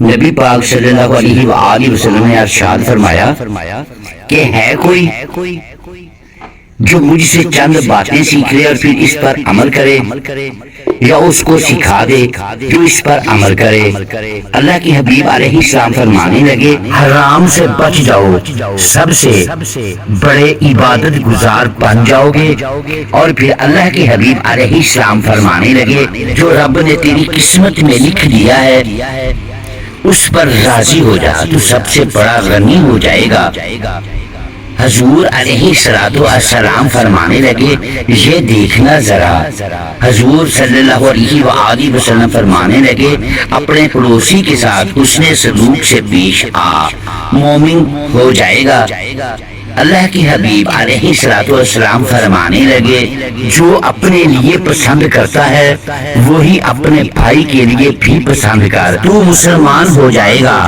نبی پاک صلی اللہ علیہ وآلہ وسلم نے ارشاد فرمایا کہ ہے کوئی جو مجھ سے چند باتیں سیکھ لے اور پھر اس پر عمل کرے، یا اس کو سکھا دے جو اس پر عمل کرے۔ اللہ کی حبیب علیہ السلام فرمانے لگے، حرام سے بچ جاؤ، سب سے بڑے عبادت گزار بن جاؤ گے۔ اور پھر اللہ کے حبیب علیہ السلام فرمانے لگے، جو رب نے تیری قسمت میں لکھ دیا ہے اس پر راضی ہو جا، تو سب سے بڑا غنی ہو جائے گا۔ حضور علیہ السلام فرمانے لگے، یہ دیکھنا ذرا۔ حضور صلی اللہ علیہ وآلہ وسلم فرمانے لگے، اپنے پڑوسی کے ساتھ حسن سلوک سے پیش آ، مومن ہو جائے گا۔ اللہ کی حبیب علیہ السلام فرمانے لگے، جو اپنے لیے پسند کرتا ہے وہی اپنے بھائی کے لیے بھی پسند کر، تو مسلمان ہو جائے گا۔